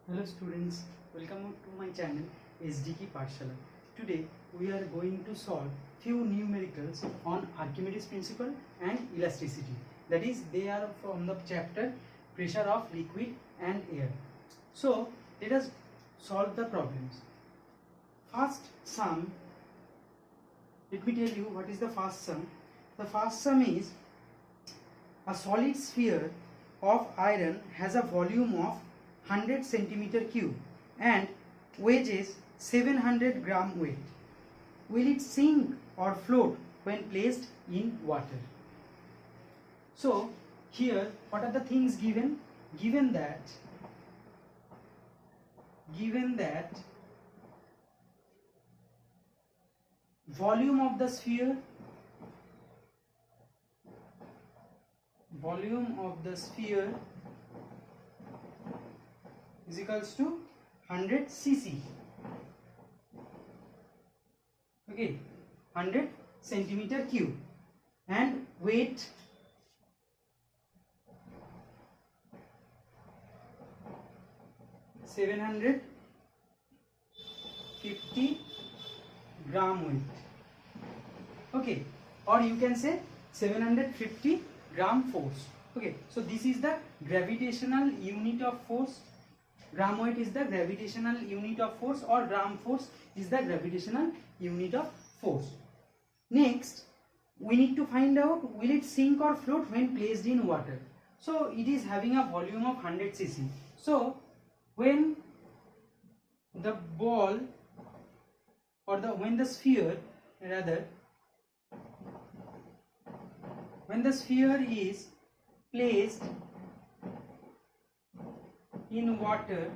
Hello students, welcome to my channel SDK Pathshala. Today we are going to solve few numericals on Archimedes principle and elasticity. That is, they are from the chapter pressure of liquid and air. So let us solve the problems. First sum, let me tell you what is the first sum. The first sum is a solid sphere of iron has a volume of 100 centimeter cube and weighs 700 gram weight. Will it sink or float when placed in water? So here what are the things given? Given that volume of the sphere is equals to 100 cc. Okay, 100 centimeter cube, and weight 750 gram weight. Okay, or you can say 750 gram force. Okay, so this is the gravitational unit of force. Gram weight is the gravitational unit of force, or gram force is the gravitational unit of force. Next, we need to find out will it sink or float when placed in water. So it is having a volume of 100 cc. So when the ball or when the sphere is placed in water,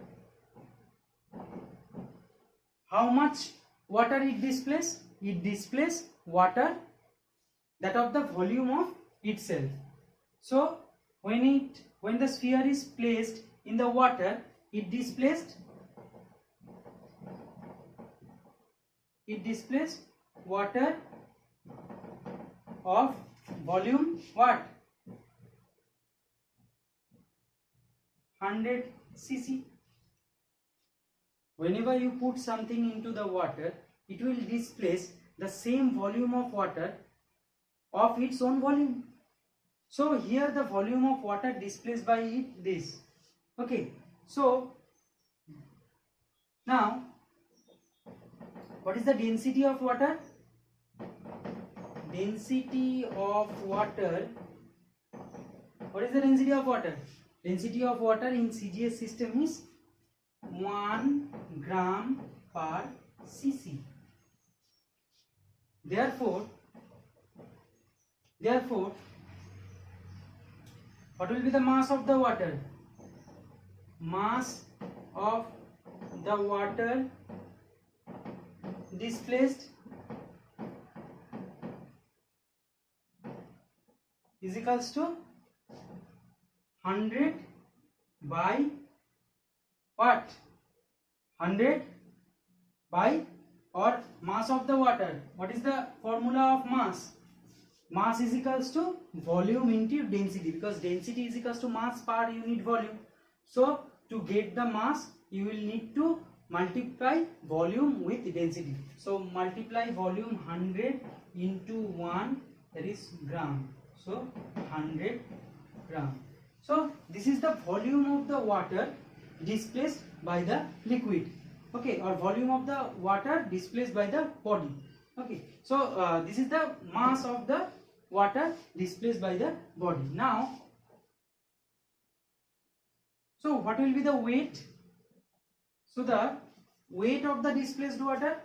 how much water it displaces? It displaces water that of the volume of itself. So when the sphere is placed in the water, it displaced water of volume what? 100 cc. Whenever you put something into the water, it will displace the same volume of water of its own volume. So here the volume of water displaced by it this. Okay, so now what is the density of water? Density of water. What is the density of water? Density of water in CGS system is 1 gram per cc. Therefore, what will be the mass of the water? Mass of the water displaced is equals to 100 by what? 100 by, or mass of the water. What is the formula of mass? Mass is equals to volume into density, because density is equals to mass per unit volume. So to get the mass, you will need to multiply volume with density. So multiply volume 100 into 1, that is gram. So 100 gram. So this is the volume of the water displaced by the liquid. Okay, or volume of the water displaced by the body. Okay, so this is the mass of the water displaced by the body. Now, so what will be the weight? So the weight of the displaced water,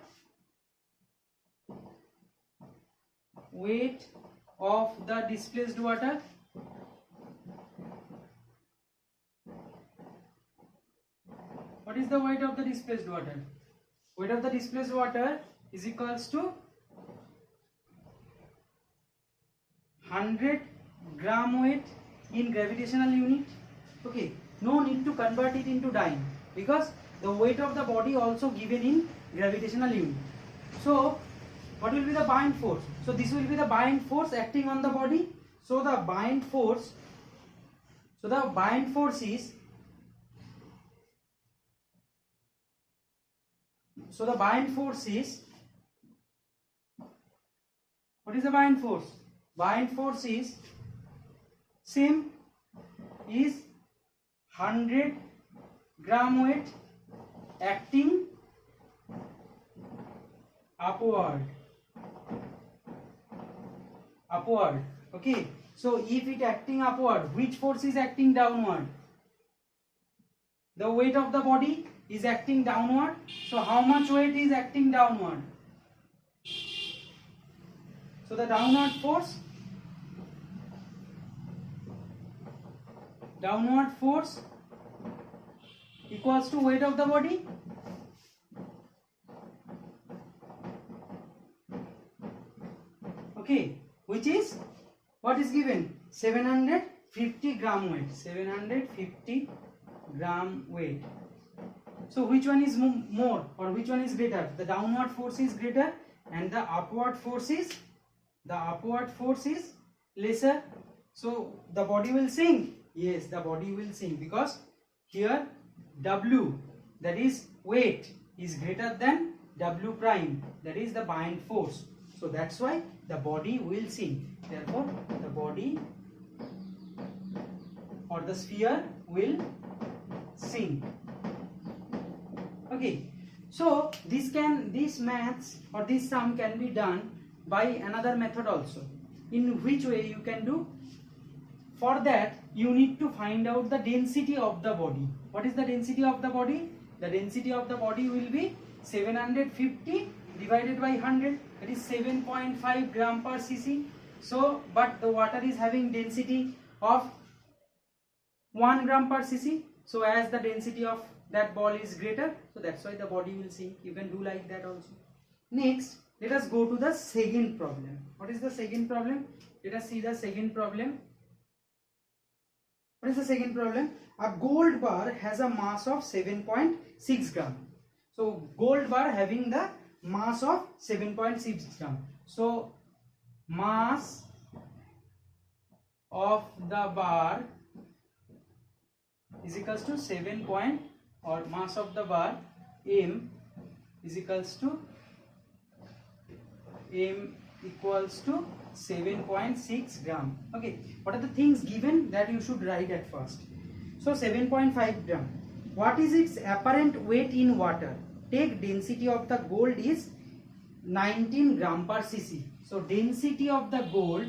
what is the weight of the displaced water? Weight of the displaced water is equals to 100 gram weight in gravitational unit. Okay, no need to convert it into dyne, because the weight of the body also given in gravitational unit. So what will be the buoyant force? So this will be the buoyant force acting on the body. So the buoyant force is So the buoyant force is, what is the buoyant force? Buoyant force is same, is 100 gram weight acting upward. Okay, so if it acting upward, which force is acting downward? The weight of the body is acting downward. So how much weight is acting downward? So the downward force equals to weight of the body. Okay, which is, what is given? 750 gram weight. 750 gram weight. So which one is more, or which one is greater? The downward force is greater and the upward force is lesser. So the body will sink. Yes, the body will sink, because here W, that is weight, is greater than W prime, that is the buoyant force. So that's why the body will sink. Therefore the body or the sphere will sink. Okay, so this maths or this sum can be done by another method also. In which way you can do? For that you need to find out the density of the body. What is the density of the body? The density of the body will be 750 divided by 100, that is 7.5 gram per cc. So but the water is having density of 1 gram per cc. So as the density of that ball is greater, so that's why the body will sink. You can do like that also. Next, let us go to the second problem. What is the second problem? Let us see the second problem. What is the second problem? A gold bar has a mass of 7.6 gram. So gold bar having the mass of 7.6 gram. So mass of the bar is equals to 7 point, or mass of the bar M is equals to 7.6 gram. Okay, what are the things given that you should write at first? So 7.5 gram. What is its apparent weight in water? Take density of the gold is 19 gram per cc. So density of the gold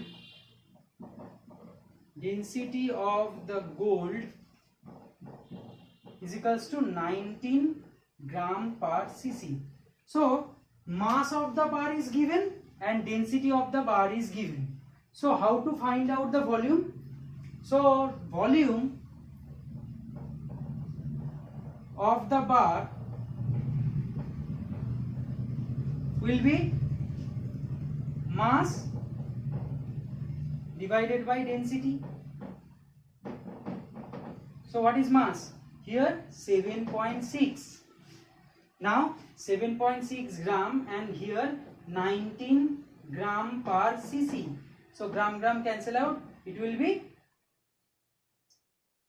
is equals to 19 gram per cc. So mass of the bar is given and density of the bar is given. So how to find out the volume? So volume of the bar will be mass divided by density. So what is mass? Here 7.6. Now 7.6 gram and here 19 gram per cc. So gram cancel out. It will be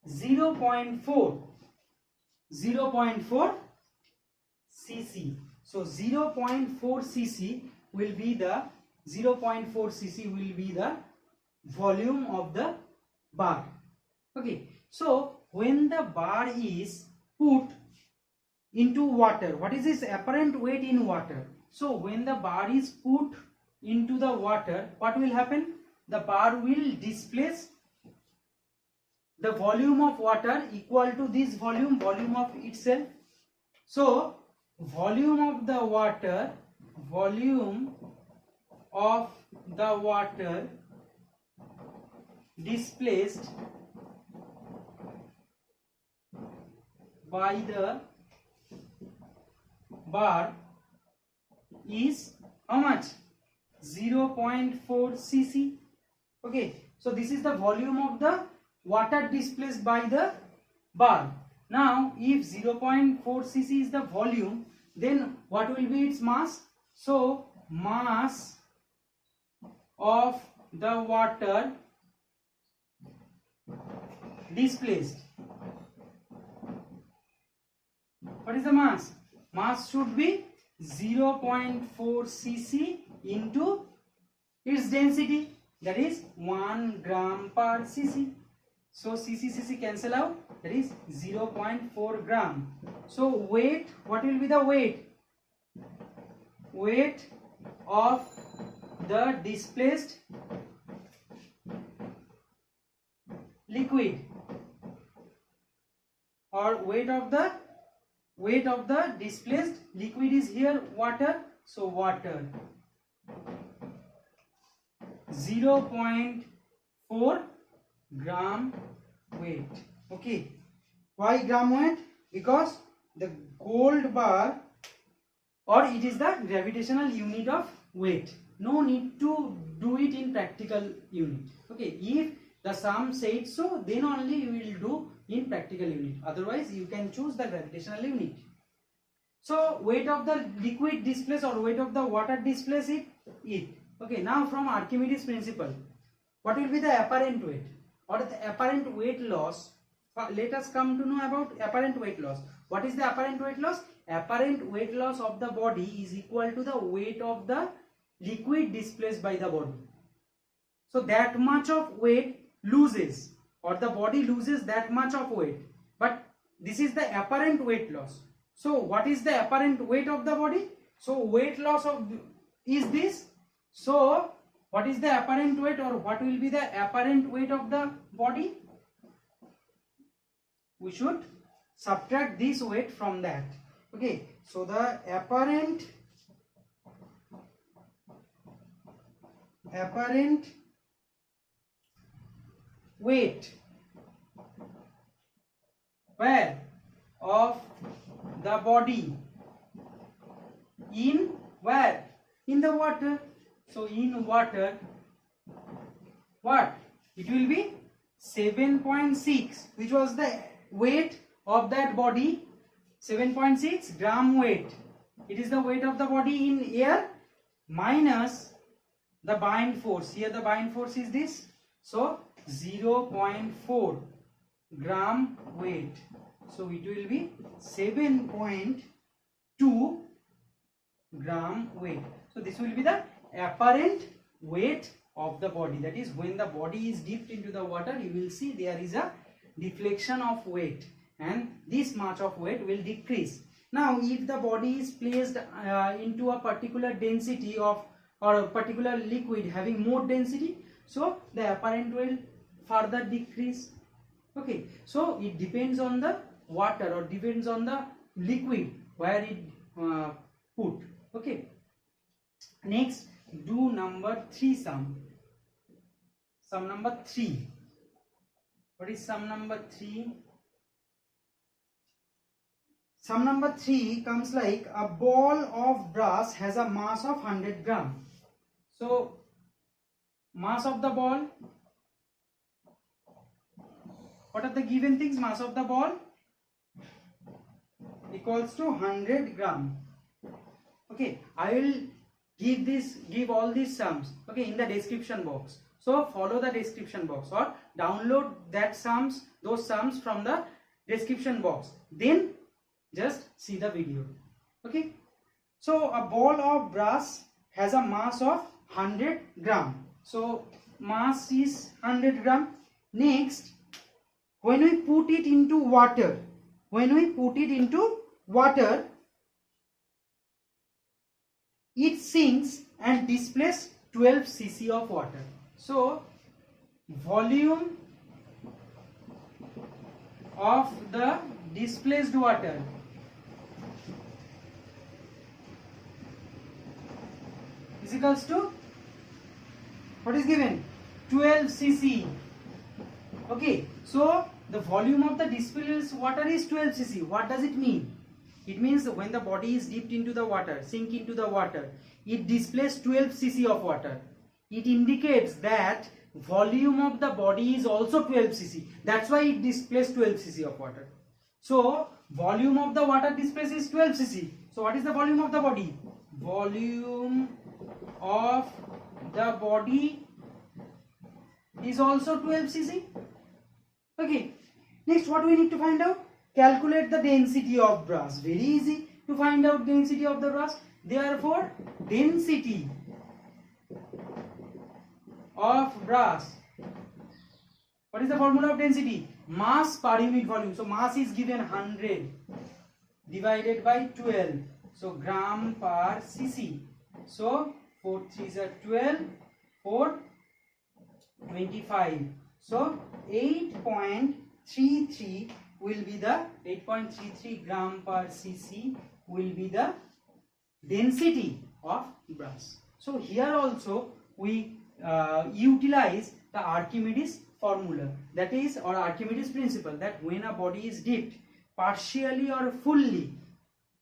0.4 cc. So 0.4 cc will be the volume of the bar. Okay, so when the bar is put into water, what is its apparent weight in water? So when the bar is put into the water, what will happen? The bar will displace the volume of water equal to this volume of itself. So volume of the water displaced by the bar is how much? 0.4 cc. Okay, so this is the volume of the water displaced by the bar. Now if 0.4 cc is the volume, then what will be its mass? So mass of the water displaced. What is the mass? mass should be 0.4 cc into its density, that is 1 gram per cc. So cc cancel out, that is 0.4 gram. So weight, what will be the weight? Weight of the displaced liquid, or weight of the displaced liquid is here water. So water 0.4 gram weight. Okay, why gram weight? Because the gold bar, or it is the gravitational unit of weight. No need to do it in practical unit. Okay, if the sum said so, then only you will do in practical unit. Otherwise, you can choose the gravitational unit. So weight of the liquid displaced, or weight of the water displaced, it. Okay, now from Archimedes principle, what will be the apparent weight or the apparent weight loss? Let us come to know about apparent weight loss. What is the apparent weight loss? Apparent weight loss of the body is equal to the weight of the liquid displaced by the body. So that much of weight loses, or the body loses that much of weight, but this is the apparent weight loss. So what is the apparent weight of the body? So weight loss of is this. So what is the apparent weight, or what will be the apparent weight of the body? We should subtract this weight from that. Okay, so the apparent weight where of the body in where? In the water. So in water, what? It will be 7.6, which was the weight of that body, 7.6 gram weight. It is the weight of the body in air minus the bind force. Here the bind force is this. So 0.4 gram weight. So it will be 7.2 gram weight. So this will be the apparent weight of the body. That is, when the body is dipped into the water, you will see there is a deflection of weight, and this much of weight will decrease. Now if the body is placed into a particular density of, or a particular liquid having more density, so the apparent will further decrease. Okay, so it depends on the water, or depends on the liquid where it put. Okay, next do number 3 sum. Sum number 3. What is sum number 3? Sum number 3 comes like a ball of brass has a mass of 100 gram. So mass of the ball, what are the given things? Mass of the ball equals to 100 gram. Okay, I will give all these sums, okay, in the description box. So follow the description box, or download those sums from the description box, then just see the video. Okay, so a ball of brass has a mass of 100 gram. So mass is 100 gram. Next, when we put it into water, it sinks and displaces 12 cc of water. So volume of the displaced water is equals to, what is given? 12 cc. Okay, so the volume of the displaced water is 12 cc. What does it mean? It means when the body is dipped into the water, sink into the water, it displaces 12 cc of water. It indicates that volume of the body is also 12 cc. That's why it displaces 12 cc of water. So volume of the water displaces 12 cc. So what is the volume of the body? Volume of the body is also 12 cc. Okay, next what we need to find out? Calculate the density of brass. Very easy. to find out density of the brass. Therefore, density of brass. What is the formula of density? Mass per unit volume. So mass is given 100 divided by 12. So gram per cc. So 4 3s are 12, 4 25. So 8.33 will be the 8.33 gram per cc will be the density of brass. So here also we utilize the Archimedes formula, that is, or Archimedes principle, that when a body is dipped partially or fully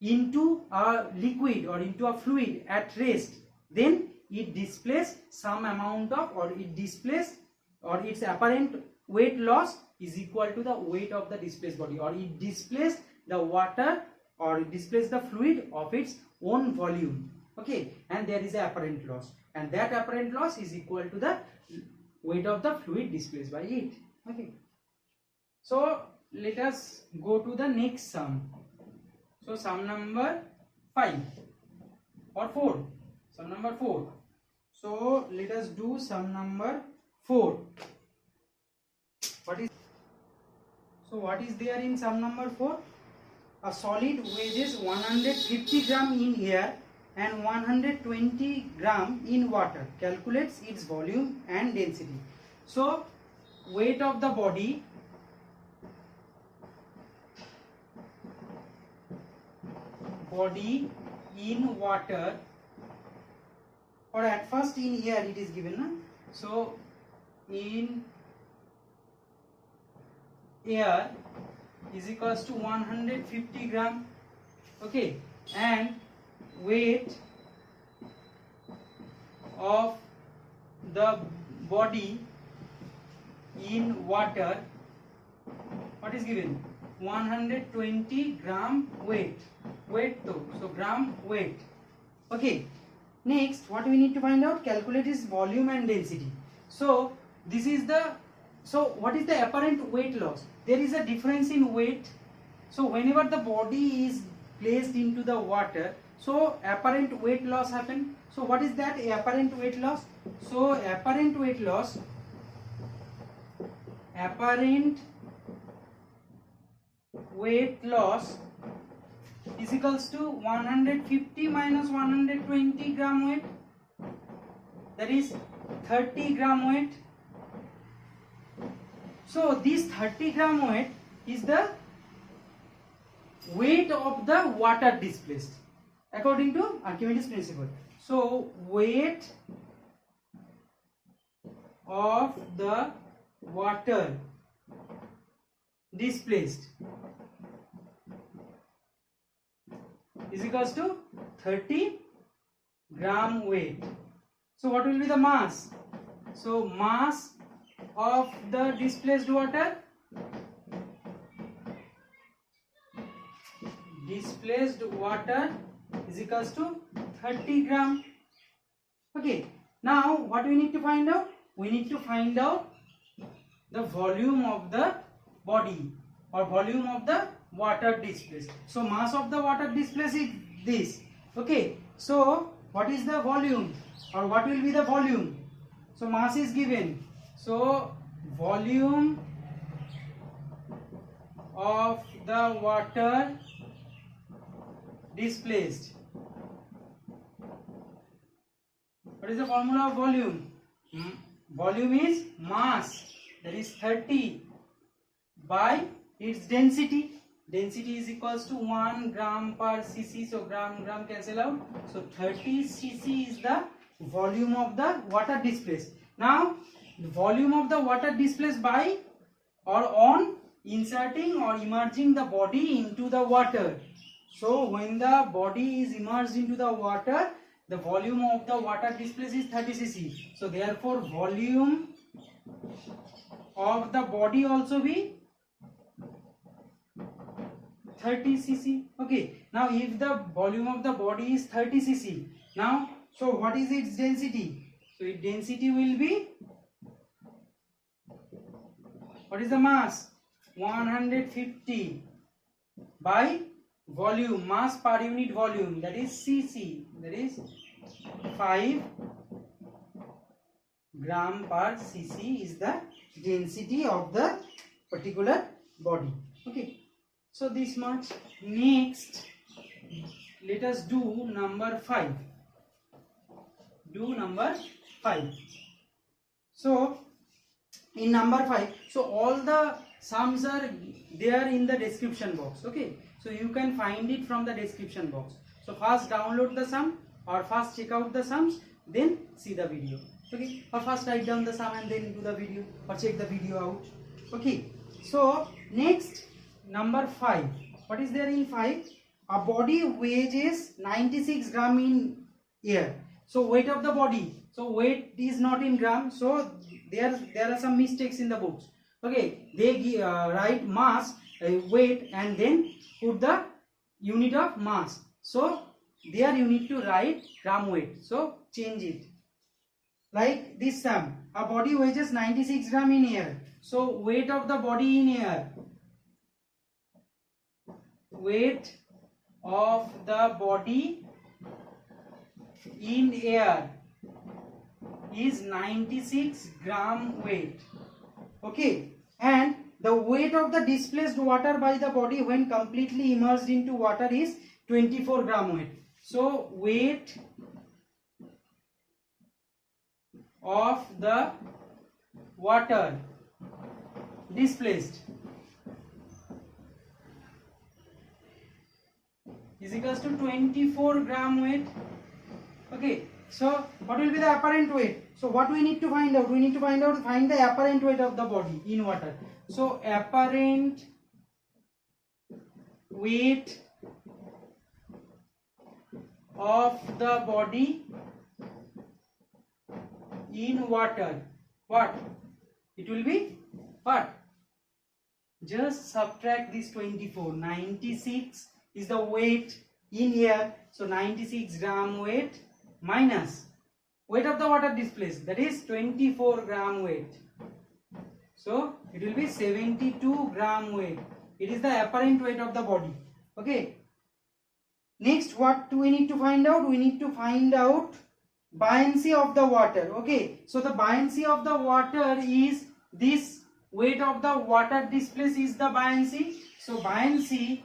into a liquid or into a fluid at rest, then it displays some amount of, or it displays, or its apparent weight loss is equal to the weight of the displaced body, or it displays the water, or it displays the fluid of its own volume. Okay, and there is an apparent loss, and that apparent loss is equal to the weight of the fluid displaced by it. Okay, so let us go to the next sum. So sum number 5 or 4, sum number 4. So let us do sum number 4. What is there in sum number 4? A solid weighs 150 gram in air and 120 gram in water. Calculates its volume and density. So weight of the body in water, or at first in air it is given, na? So in air is equals to 150 gram. Okay, and weight of the body in water, what is given? 120 gram weight though, so gram weight. Okay, next what we need to find out? Calculate its volume and density. So this is the, so what is the apparent weight loss? There is a difference in weight. So whenever the body is placed into the water, so apparent weight loss happen. So what is that apparent weight loss? So apparent weight loss is equals to 150 minus 120 gram weight, that is 30 gram weight. So this 30 gram weight is the weight of the water displaced according to Archimedes principle. So weight of the water displaced is equals to 30 gram weight. So what will be the mass? So mass of the displaced water is equals to 30 gram. Okay, now what we need to find out? We need to find out the volume of the body, or volume of the water displaced. So mass of the water displaced is this. Okay, so what is the volume, or what will be the volume? So mass is given. So volume of the water displaced. What is the formula of volume? Volume is mass, that is 30 by its density. Density is equals to 1 gram per cc. So gram cancel out. So 30 cc is the volume of the water displaced. Now the volume of the water displaced by or on inserting or immersing the body into the water. So when the body is immersed into the water, the volume of the water displaced is 30 cc. So therefore volume of the body also be 30 cc. Okay, now if the volume of the body is 30 cc, now so what is its density? So its density will be, what is the mass? 150 by volume, mass per unit volume, that is cc, that is 5 gram per cc is the density of the particular body. Okay, so this much. Next, let us do number 5. Do number 5. So in number 5, so all the sums are there in the description box. Okay, so you can find it from the description box. So first download the sum, or first check out the sums, then see the video. Okay, or first write down the sum and then do the video, or check the video out. Okay, so next, number 5. What is there in 5? A body weighs 96 gram in air. So weight of the body, so weight is not in gram, so there are some mistakes in the books. Okay, they write mass, weight, and then put the unit of mass. So there you need to write gram weight, so change it. Like this sum, a body weighs 96 gram in air. So weight of the body in air, weight of the body in air is 96 gram weight. Okay, and the weight of the displaced water by the body when completely immersed into water is 24 gram weight. So weight of the water displaced is equals to 24 gram weight. Okay, so what will be the apparent weight? So what we need to find out? We need to find the apparent weight of the body in water. So apparent weight of the body in water, what? It will be what? Just subtract this 24. 96 is the weight in air, so 96 gram weight minus weight of the water displaced, that is 24 gram weight. So it will be 72 gram weight. It is the apparent weight of the body. Okay. Next, what do we need to find out? We need to find out buoyancy of the water. Okay. So the buoyancy of the water is this, weight of the water displaced is the buoyancy. So buoyancy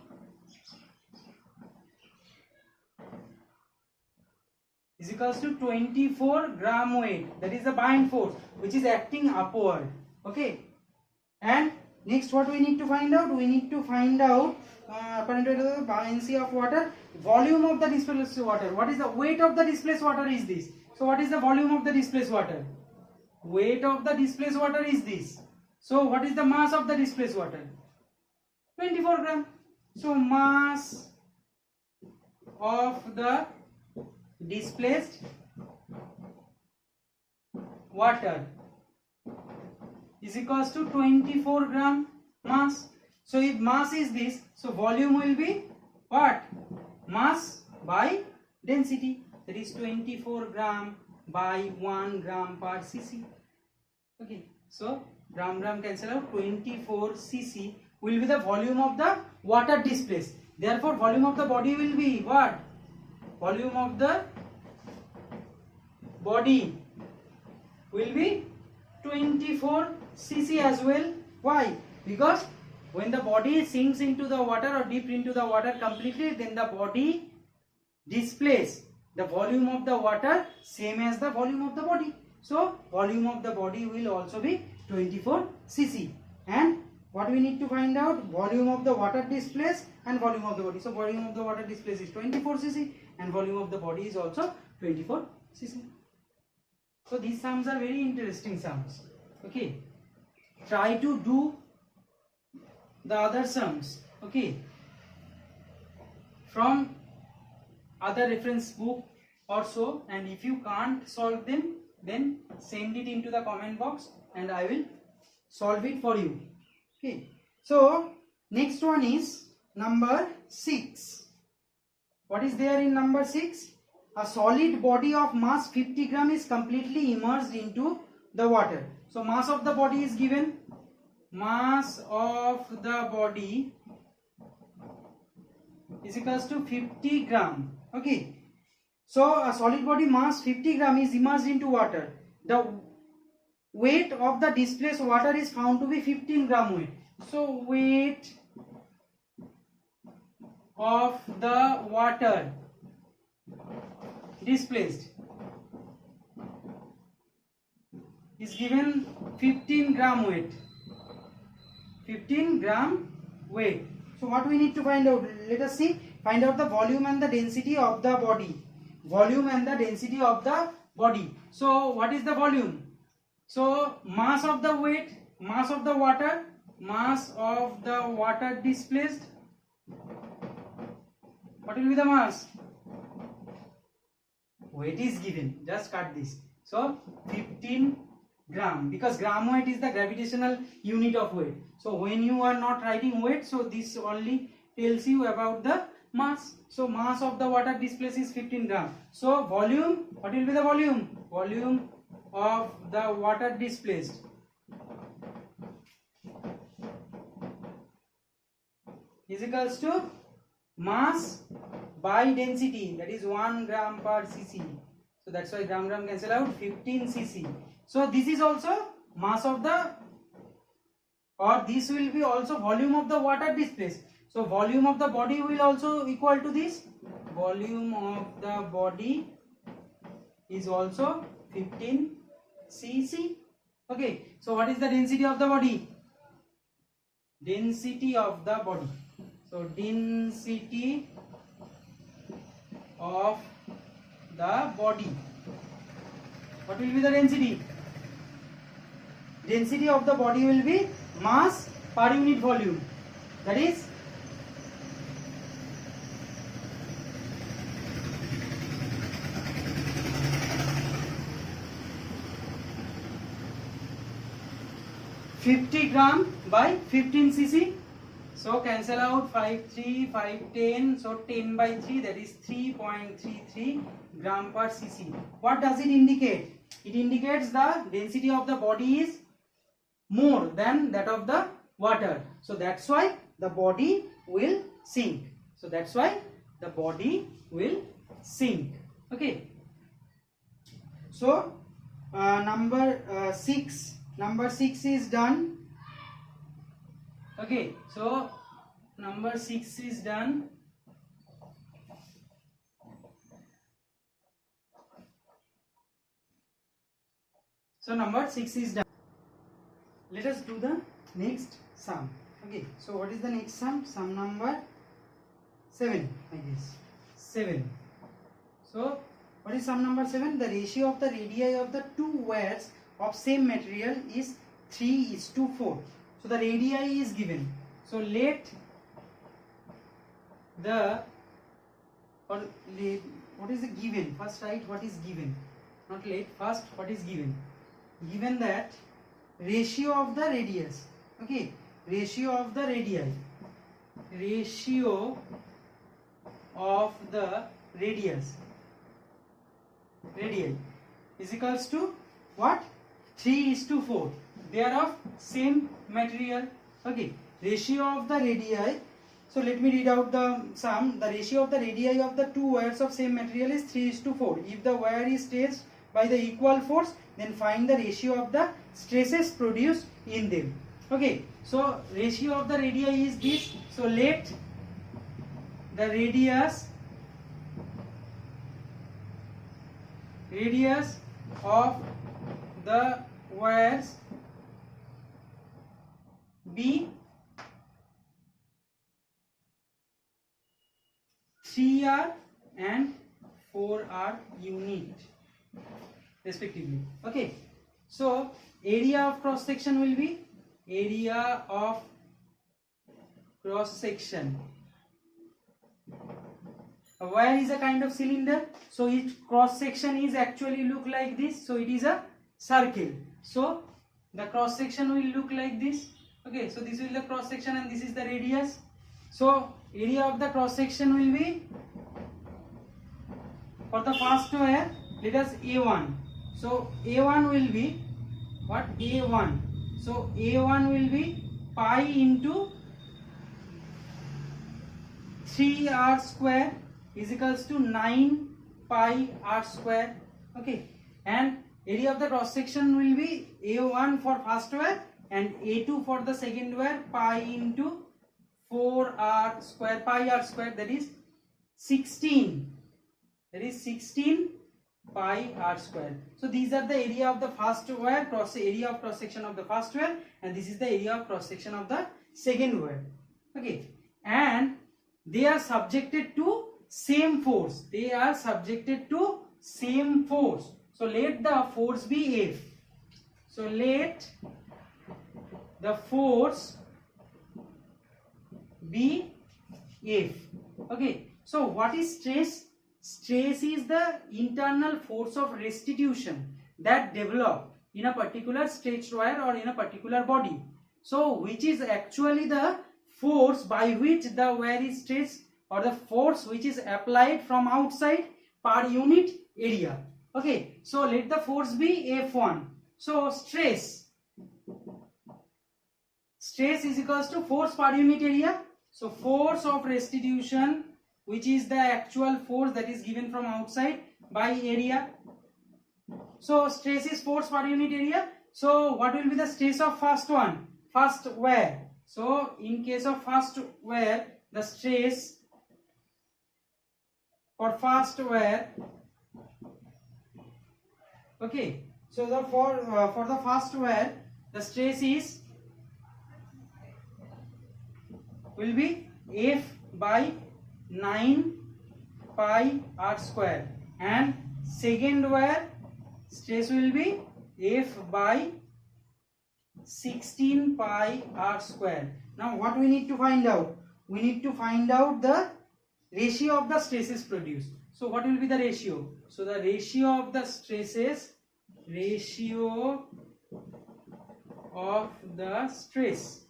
is equals to 24 gram weight, that is the buoyant force which is acting upward. Okay, and next what we need to find out? We need to find out apparent weight of the buoyancy of water, volume of the displaced water. What is the weight of the displaced water is this. So what is the volume of the displaced water? Weight of the displaced water is this. So what is the mass of the displaced water? 24 gram. So mass of the displaced water is equals to 24 gram mass. So if mass is this, so volume will be what? Mass by density, that is 24 gram by 1 gram per cc. Okay, so gram cancel out, 24 cc will be the volume of the water displaced. Therefore volume of the body will be what? Volume of the body will be 24 cc as well. Why? Because when the body sinks into the water or deep into the water completely, then the body displays the volume of the water same as the volume of the body. So volume of the body will also be 24 cc. And what we need to find out? Volume of the water displaced and volume of the body. So volume of the water displaced is 24 cc and volume of the body is also 24 cc. So these sums are very interesting sums. Okay, try to do the other sums, okay, from other reference book or so, and if you can't solve them, then send it into the comment box and I will solve it for you. Okay, so next one is number 6. What is there in number 6? A solid body of mass 50 gram is completely immersed into the water. So mass of the body is given. Mass of the body is equals to 50 gram. Okay, so a solid body mass 50 gram is immersed into water. The weight of the displaced water is found to be 15 gram weight. So weight of the water displaced is given 15 gram weight. 15 gram weight. So what we need to find out? Let us see. Find out the volume and the density of the body. Volume and the density of the body. So what is the volume? So mass of the weight, mass of the water displaced. What will be the mass? Weight is given. Just cut this. So 15 gram, because gram weight is the gravitational unit of weight. So when you are not writing weight, so this only tells you about the mass. So mass of the water displaced is 15 gram. So volume, what will be the volume? Volume of the water displaced is equals to mass by density, that is 1 gram per cc. So that's why gram cancel out, 15 cc. So this is also mass of the, or this will be also volume of the water displaced. So volume of the body will also equal to this. Volume of the body is also 15 cc. Okay, so what is the density of the body? Density of the body. So density of the body. What will be the density? Density of the body will be mass per unit volume. That is $50 gram by 15 cc. So cancel out 5, 3, 5, 10. So 10 by 3, that is 3.33 gram per cc. What does it indicate? It indicates the density of the body is more than that of the water. So that's why the body will sink. So that's why the body will sink. Okay. So number 6 is done. Okay, so number 6 is done. So number 6 is done. Let us do the next sum. Okay, so what is the next sum? Sum number 7, I guess. 7. So what is sum number 7? The ratio of the radii of the two wires of same material is 3:4. So the radii is given. So let the, or what is the given? First write what is given. Not let, first what is given. Given that ratio of the radius. Okay, ratio of the radii. Ratio of the radius. Radii is equals to what? 3:4. They are of same material. Okay, ratio of the radii. So let me read out the sum. The ratio of the radii of the two wires of same material is 3:4. If the wire is stressed by the equal force, then find the ratio of the stresses produced in them. Okay, so ratio of the radii is this. So let the radius of the wires be 3R and 4R unit respectively. Okay, so area of cross section will be area of cross section. A wire is a kind of cylinder, so its cross section is actually look like this. So it is a circle. So the cross section will look like this. Okay, so this is the cross section and this is the radius. So area of the cross section will be, for the first wire, let us A1. So A1 will be what? A1. So A1 will be pi into 3r square is equals to 9 pi r square. Okay, and area of the cross section will be A1 for first wire and A2 for the second wire, pi into 4r square, pi r square, that is 16. That is 16 pi r square. So these are the area of the first wire, area of cross section of the first wire, and this is the area of cross section of the second wire. Okay, and they are subjected to same force. They are subjected to same force. So let the force be F. So let the force be F. Okay, so what is stress? Stress is the internal force of restitution that develop in a particular stretched wire or in a particular body. So which is actually the force by which the wire is stretched, or the force which is applied from outside per unit area. Okay, so let the force be F1. So stress is equals to force per unit area. So force of restitution, which is the actual force that is given from outside, by area. So stress is force per unit area. So what will be the stress of first one? First wire. So in case of first wire, the stress for first wire, okay, so the for the first wire, the stress is will be F by 9 pi r square, and second wire stress will be F by 16 pi r square. Now what we need to find out? We need to find out the ratio of the stresses produced. So what will be the ratio? So the ratio of the stresses, ratio of the stress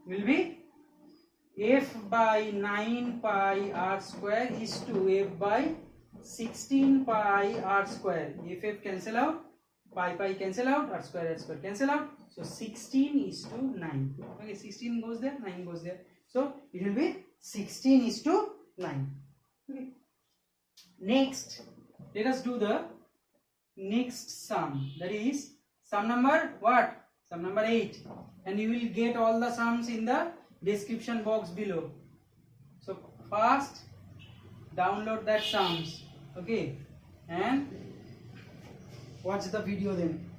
will be F by 9 pi r square is to F by 16 pi r square. F cancel out, pi cancel out, r square cancel out. So 16 is to 9. Okay, 16 goes there, 9 goes there. So it will be 16 is to 9. Okay. Next, let us do the next sum. That is sum number what? Sum number 8. And you will get all the sums in the description box below. So first download that sums. Okay, and watch the video then.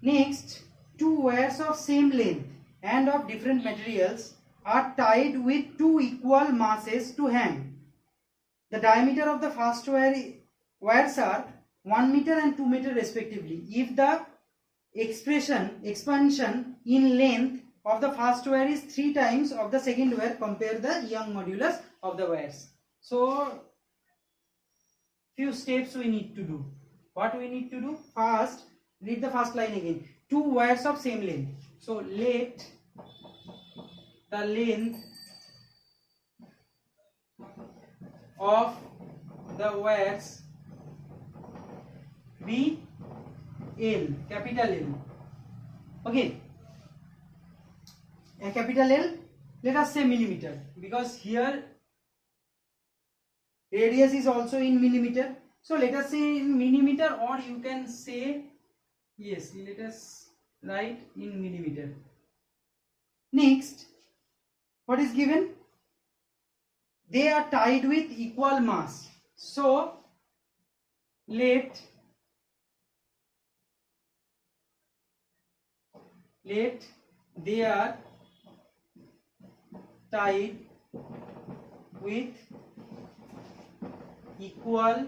Next, two wires of same length and of different materials are tied with two equal masses to hang. The diameter of the first wires are 1 meter and 2 meter respectively. If the expansion in length of the first wire is 3 times of the second wire, compare the Young modulus of the wires. So few steps we need to do. What we need to do? First, read the first line again. Two wires of same length. So let the length of the wires be L, capital L. Okay, a capital L, let us say millimeter, because here radius is also in millimeter. So let us say in millimeter, or you can say, yes, let us write in millimeter. Next, what is given? They are tied with equal mass. So let they are tied with equal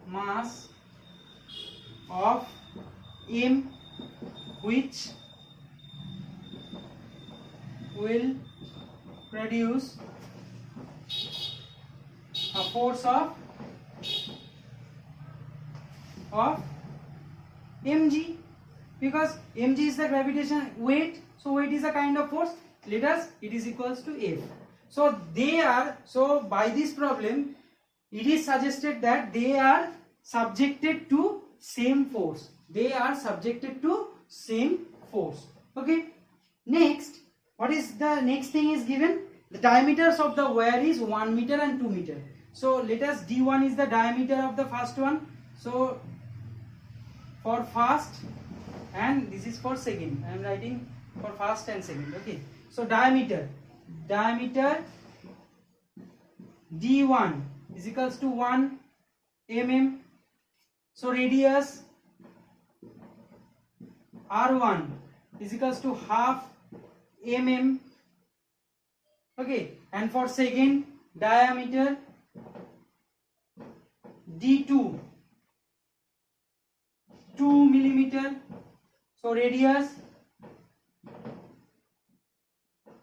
mass of M, which will produce a force of mg, because mg is the gravitational weight, so weight is a kind of force. Let us, it is equals to F. So they are, so by this problem it is suggested that they are subjected to same force. They are subjected to same force. Okay. Next, what is the next thing is given? The diameters of the wire is 1 meter and 2 meter. So let us, D1 is the diameter of the first one. So for first, and this is for second, I am writing for first and second. Okay, so diameter D1 is equals to 1 mm. So radius R1 is equals to half mm. Okay, and for second, diameter D2 2 millimeter. So radius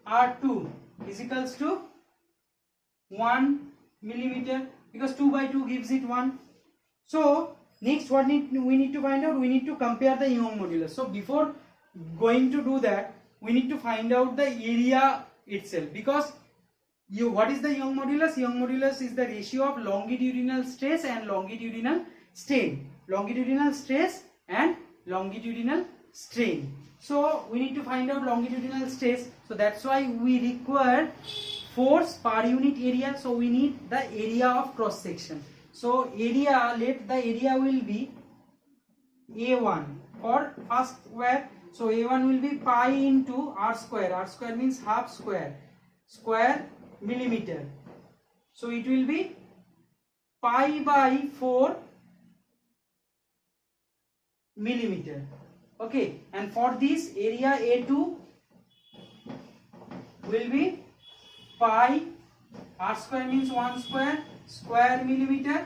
R2 is equals to 1 millimeter, because 2 by 2 gives it 1. So next what we need to find out, we need to compare the Young modulus. So before going to do that, we need to find out the area itself, because what is the Young modulus? Young modulus is the ratio of longitudinal stress and longitudinal strain. Longitudinal stress and longitudinal strain. So we need to find out longitudinal stress. So that's why we require force per unit area. So we need the area of cross section. So area, let the area will be A1 for first wire. So A1 will be pi into R square. R square means half square. Square millimeter. So it will be pi by 4 millimeter. Okay, and for this area A2 will be pi, R square means 1 square, square millimeter,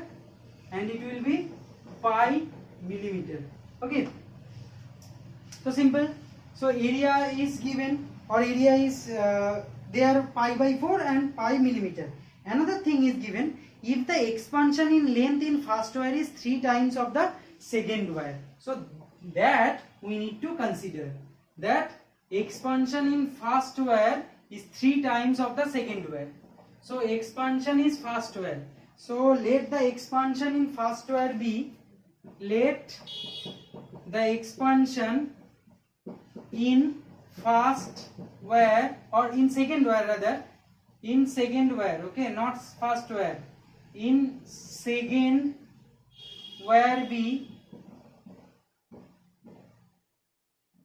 and it will be pi millimeter. Okay, so simple. So area is given, or area is there pi by 4 and pi millimeter. Another thing is given, if the expansion in length in first wire is 3 times of the second wire. So that we need to consider, that expansion in first wire is 3 times of the second wire. So expansion is first wire. So let the expansion in first wire be, let the expansion in first wire, or in second wire rather, in second wire, okay, not first wire, in second wire be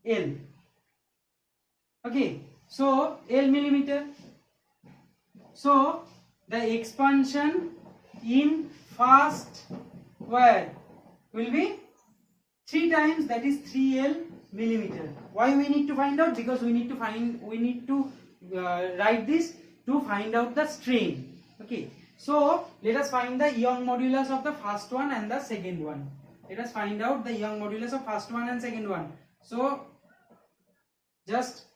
L. Okay, so L millimeter. So the expansion in first wire will be 3 times, that is 3L millimeter. Why we need to find out? Because we need to write this to find out the strain. Okay, so let us find the Young modulus of the first one and the second one. Let us find out the Young modulus of first one and second one. So just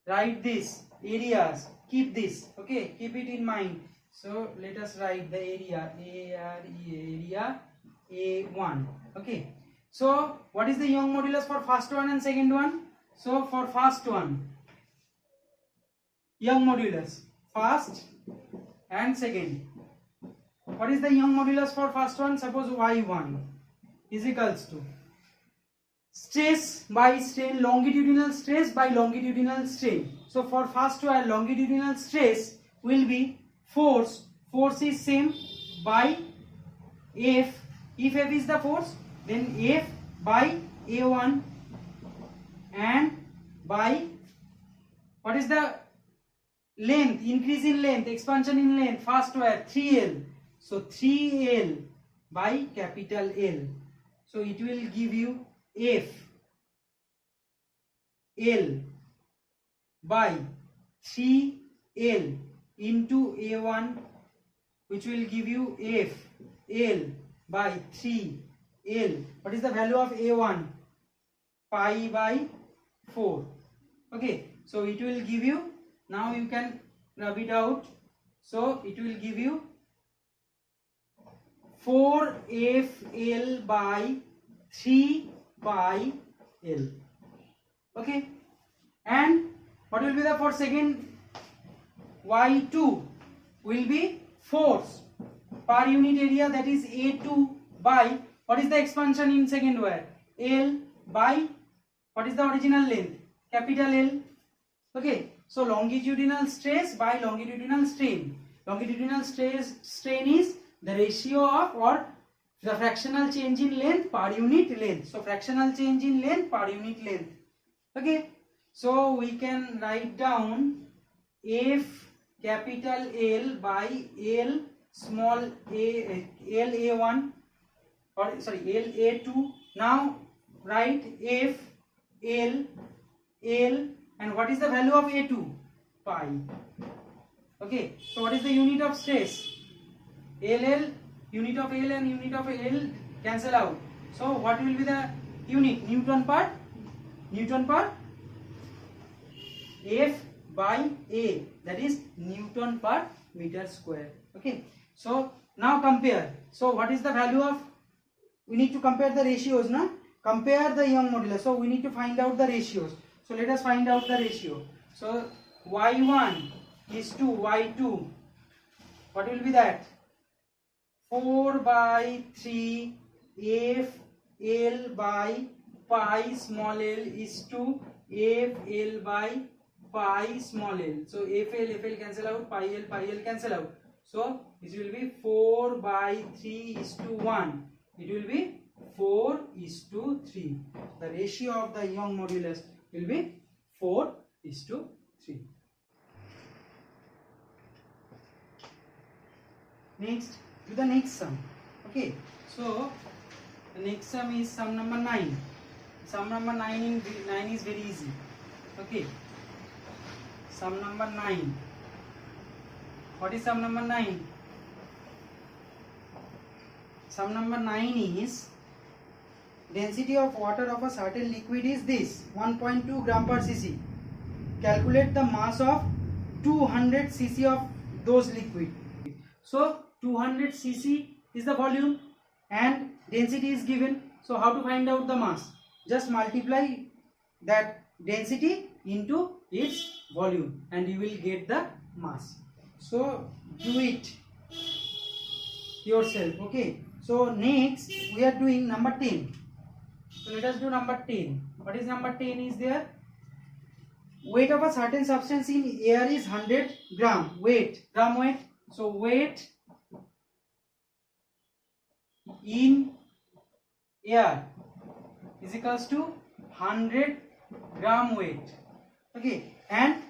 write this areas, keep this, okay, keep it in mind. So let us write the area, area A1. Okay, so what is the Young modulus for first one and second one? So for first one, Young modulus, first and second. What is the Young modulus for first one? Suppose Y1 is equals to stress by strain, longitudinal stress by longitudinal strain. So for first wire, longitudinal stress will be force is same by F. If F is the force, then F by A1 and by, what is the length, increase in length, expansion in length, first wire 3L. So 3L by capital L. So it will give you F L by 3L into A1, which will give you F L by 3L. What is the value of A1? Pi by 4. Okay, so it will give you, now you can rub it out. So it will give you 4FL by 3 pi L. Okay, and what will be the for second? Y2 will be force per unit area, that is A2 by, what is the expansion in second wire? L by, what is the original length? Capital L. Okay, so longitudinal stress by longitudinal strain. Longitudinal strain is the ratio of or the fractional change in length per unit length. So fractional change in length per unit length. Okay, so we can write down F capital L by L small a L A1 or sorry L A2. Now write F L L and what is the value of A2? Pi. Okay, so what is the unit of stress? LL, unit of L and unit of L cancel out. So what will be the unit? Newton per F by A, that is Newton per meter square. Okay, so now compare. So what is the value of, we need to compare the ratios, na? Compare the Young modulus. So we need to find out the ratios. So let us find out the ratio. So y1 is to y2. What will be that? 4 by 3 F L by pi small l is to F L by pi small l. So F L cancel out, pi L cancel out. So this will be 4 by 3 is to 1. It will be 4 is to 3. The ratio of the Young modulus will be 4 is to 3. Next, do the next sum. Okay, so the next sum is sum number 9. Sum number 9 is very easy. Okay, sum number 9. What is sum number 9? Sum number 9 is density of water of a certain liquid is this 1.2 gram per cc. Calculate the mass of 200 cc of those liquid. So 200 cc is the volume and density is given. So how to find out the mass? Just multiply that density into its volume and you will get the mass. So do it yourself. Okay, so next we are doing number 10. So let us do number 10. What is number 10 is there? Weight of a certain substance in air is 100 gram. Gram weight. So weight in air is equals to 100 gram weight. Okay, and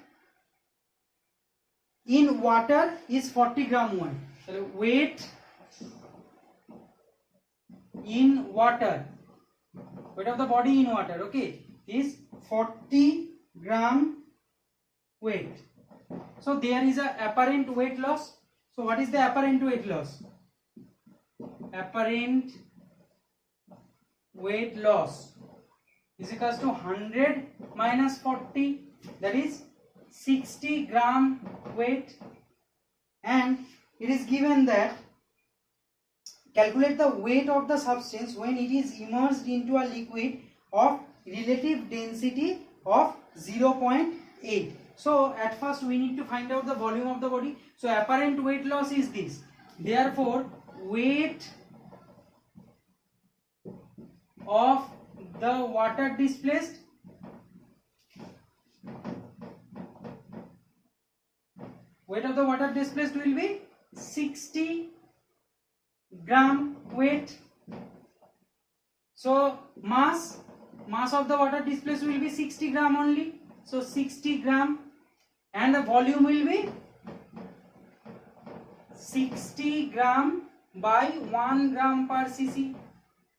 in water is 40 gram weight. So weight in water, weight of the body in water, okay, is 40 gram weight. So there is a apparent weight loss. So what is the apparent weight loss? Apparent weight loss is equals to 100 minus 40, that is 60 gram weight, and it is given that calculate the weight of the substance when it is immersed into a liquid of relative density of 0.8. So at first we need to find out the volume of the body. So apparent weight loss is this. Therefore weight of the water displaced will be 60 gram weight. So mass of the water displaced will be 60 gram only. So 60 gram, and the volume will be 60 gram by 1 gram per cc.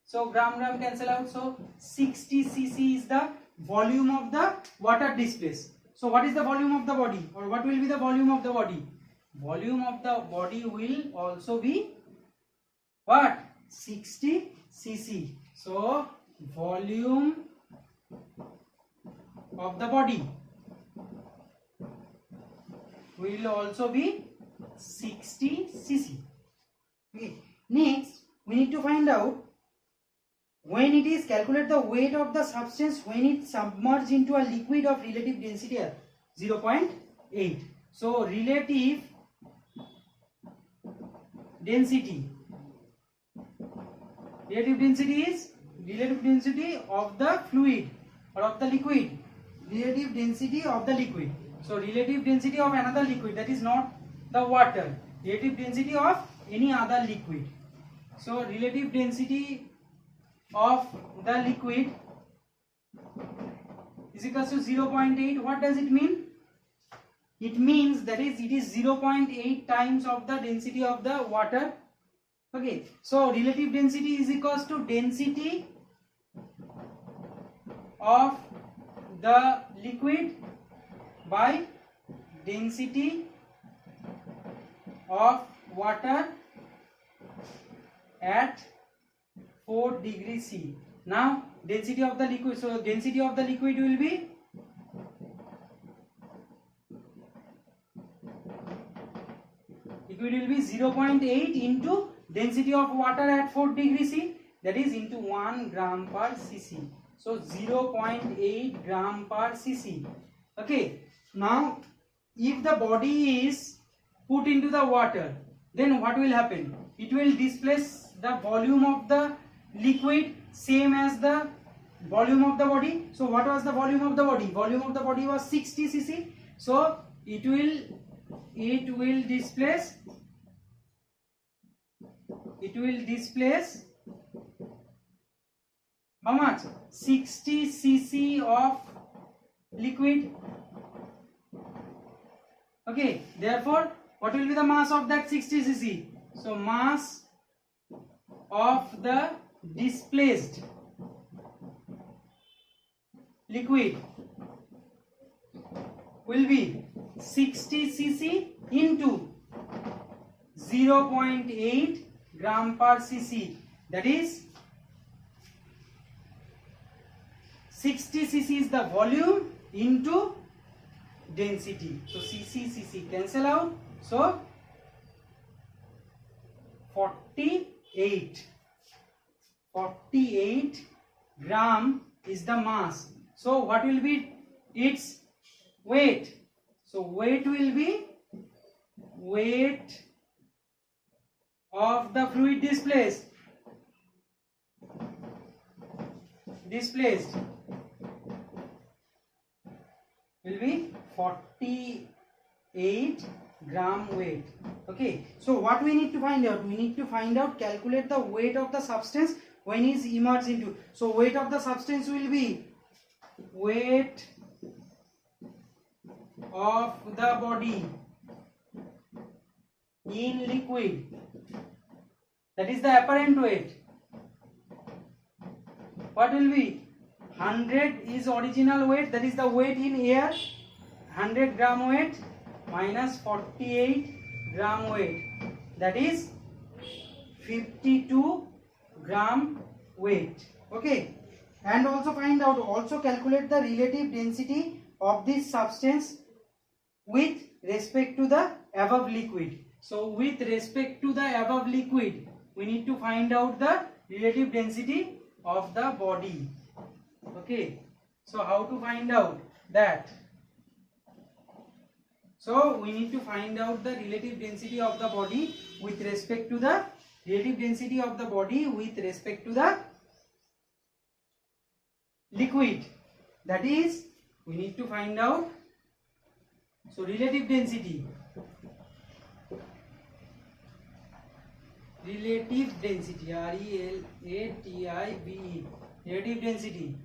So gram cancel out. So 60 cc is the volume of the water displaced. So what is the volume of the body, or what will be the volume of the body? Volume of the body will also be what? 60 cc. So volume of the body will also be 60 cc. Okay. Next we need to find out when it is calculate the weight of the substance when it submerged into a liquid of relative density 0.8. So relative density is relative density of the fluid or of the liquid relative density of the liquid. So relative density of another liquid, that is not the water, relative density of any other liquid. So relative density of the liquid is equal to 0.8. What does it mean? It means that is it is 0.8 times of the density of the water. Okay, so relative density is equals to density of the liquid by density of water at 4 degrees C. Now density of the liquid, so density of the liquid will be liquid will be 0.8 into density of water at 4 degrees C, that is into 1 gram per cc. So 0.8 gram per cc. Okay, now if the body is put into the water, then what will happen? It will displace the volume of the liquid same as the volume of the body. So what was the volume of the body? Volume of the body was 60 cc. So it will displace how much? 60 cc of liquid. Okay, therefore what will be the mass of that 60 cc? So mass of the displaced liquid will be 60 cc into 0.8 gram per cc, that is 60 cc is the volume into density. So cc cancel out, so 48 gram is the mass. So what will be its weight? So weight will be weight of the fluid displaced will be 48 gram weight. Okay, so what we need to find out? We need to find out, calculate the weight of the substance when it is immersed into. So weight of the substance will be weight of the body in liquid, that is the apparent weight. What will be? 100 is original weight, that is the weight in air, 100 gram weight minus 48 gram weight, that is 52 gram weight. Okay, and also find out, also calculate the relative density of this substance with respect to the above liquid. So with respect to the above liquid, we need to find out the relative density of the body. Okay, so how to find out that? So we need to find out the relative density of the body with respect to the liquid, that is we need to find out, so relative density RELATIVE, relative density,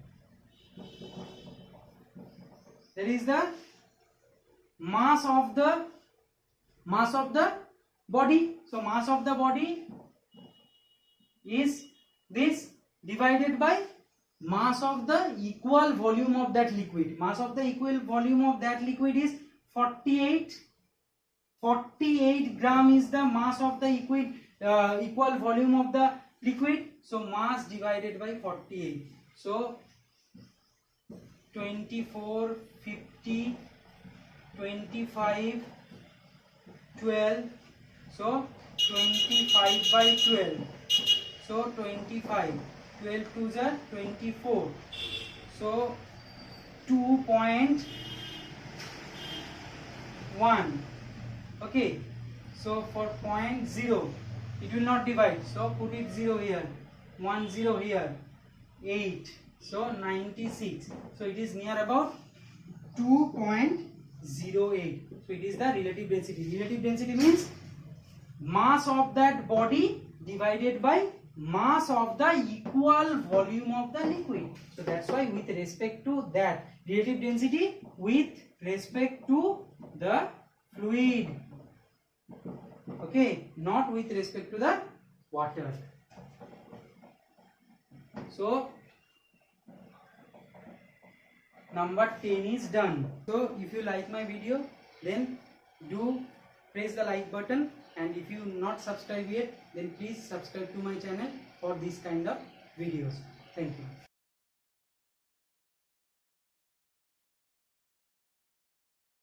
that is the mass of the body. So mass of the body is this divided by mass of the equal volume of that liquid. Mass of the equal volume of that liquid is 48 gram is the mass of the equal volume of the liquid. So mass divided by 48. So 24, 50, 25, 12. So 25 by 12. So 25. 12 2s are 24. So 2.1. Okay. So for 0.0, it will not divide. So put it 0 here. 10 here. 8. So 96. So it is near about 2.08. So it is the relative density. Relative density means mass of that body divided by mass of the equal volume of the liquid. So that's why with respect to that, relative density with respect to the fluid, okay, not with respect to the water. So number 10 is done. So if you like my video, then do press the like button, and if you not subscribe yet, then please subscribe to my channel for this kind of videos. Thank you.